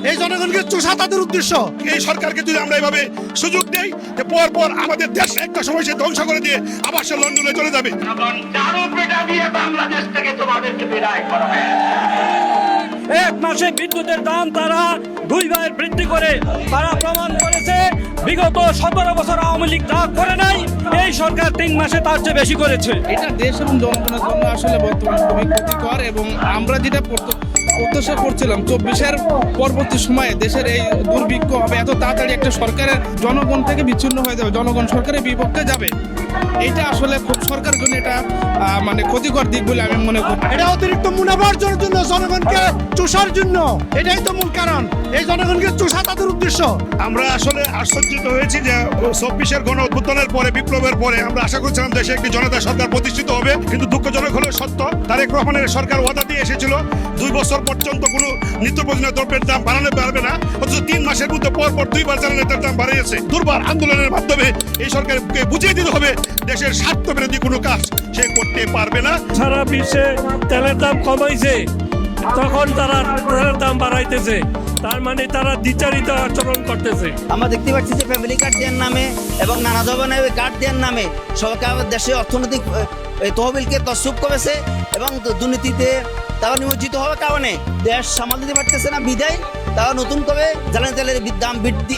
এই জনগণকে চুষা তাদের উদ্দেশ্য। এই সরকারকে যদি আমরা এভাবে সুযোগ দেই যে পর পর আমাদের দেশ একটা সময় সে ধ্বংস করে দিয়ে আবার সে লন্ডনে চলে যাবে। বাংলাদেশ থেকে তোমাদেরকে বিদায় করা হয়। এক মাসে বিদ্যুতের দাম তারা 2 বার বৃদ্ধি করে তারা প্রমাণ করেছে বিগত 17 বছর আওয়ামী লীগ তা করে নাই, এই সরকার 3 মাসে তার চেয়ে বেশি করেছে। এটা দেশ এবং জনগণের জন্য আসলে বর্তমানে খুবই ক্ষতিকর এবং আমরা যেটা প্রত্যাশা করছিলাম 24-এর পরবর্তী সময়ে দেশের এই দুর্ভিক্ষ হবে, এত তাড়াতাড়ি একটা সরকারের জনগণ থেকে বিচ্ছিন্ন হয়ে যাবে, জনগণ সরকারের বিপক্ষে যাবে, এটা আসলে খুব সরকারের জন্য এটা মানে ক্ষতিকর দিক বলে আমি মনে করি। এটা অতিরিক্ত মুনাফা অর্জনের জন্য, জনগণকে চুষার জন্য, এটাই তো মূল কারণ। এই জনগণকে চুষা তাদের উদ্দেশ্য। আমরা আসলে আশ্চর্যিত হয়েছি যে 24-এর গণ অভ্যুত্থানের পরে, বিপ্লবের পরে আমরা আশা করছিলাম দেশে একটি জনতা সরকার প্রতিষ্ঠিত হবে, কিন্তু দুঃখজনক হলো সত্য, তারেক রহমানের সরকার ওয়াদা দিয়ে এসেছিল 2 বছর পর্যন্ত কোনো নিত্য প্রয়োজনীয় দ্রব্যের দাম বাড়ানো পারবে না, অথচ 3 মাসের মধ্যে পর 2 বার জ্বালানির দাম বাড়িয়েছে। দুর্বার আন্দোলনের মাধ্যমে এই সরকারকে বুঝিয়ে দিতে হবে দেশের স্বার্থ বিরোধী কোনো কাজ সে করতে পারবে না। সারা বিশ্বে তেলের দাম কমাইছে, তখন তারা তেলের দাম বাড়াইতেছে, তার মানে তারা দ্বিচারিত আচরণ করতেছে। আমরা দেখতে পাচ্ছি যে ফ্যামিলি কার্ড দেওয়ার নামে এবং নানা ধরনের কার্ড দেওয়ার নামে সরকার দেশের অর্থনৈতিক তহবিলকে তছরূপ করেছে এবং দুর্নীতিতে তারা নিমজ্জিত হওয়ার কারণে দেশ সামাল দিতে পারতেছে না, বিদায় তারা নতুন করে জ্বালানি তেলের দাম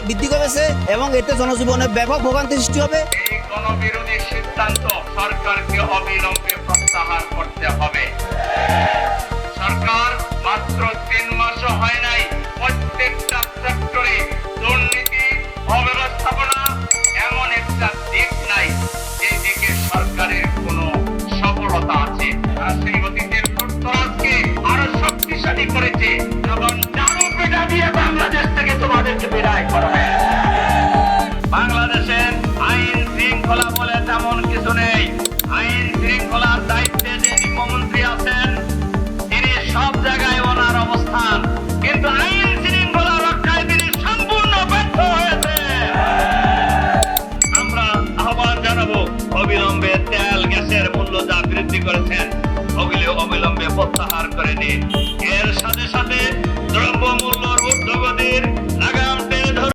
বৃদ্ধি করেছে এবং এতে জনজীবনে ব্যাপক ভোগান্তি সৃষ্টি হবে। এই গণবিরোধী সিদ্ধান্ত সরকারকে অবিলম্বে প্রত্যাহার করতে হবে। সরকার মাত্র 3 মাসও হয় নাই, প্রত্যেকটা সেক্টরে দুর্নীতি, অব্যবস্থাপনা এমন একটা দিক নাই যে দিকে সরকারের কোনো সফলতা আছে। তারা সেই অতীতের লুটতরাজকে আরো শক্তিশালী করেছে এবং জারু পেটা দিয়ে বাংলাদেশ থেকে তোমাদেরকে বিদায় করা হয়। বাংলাদেশের আইন শৃঙ্খলা বলে তেমন কিছু নেই। আইন শৃঙ্খলার দায়িত্বে যে মুখ্যমন্ত্রী আছেন তিনি সব জায়গায় ওনার অবস্থান, কিন্তু আইন শৃঙ্খলা রক্ষায় তিনি সম্পূর্ণ ব্যর্থ হয়েছে। আমরা আহ্বান জানাবো অবিলম্বে তেল গ্যাসের মূল্য যা বৃদ্ধি করেছেন ওগুলি অবিলম্বে প্রত্যাহার করে নিন। এর সাথে সাথে দ্রব্য মূল্য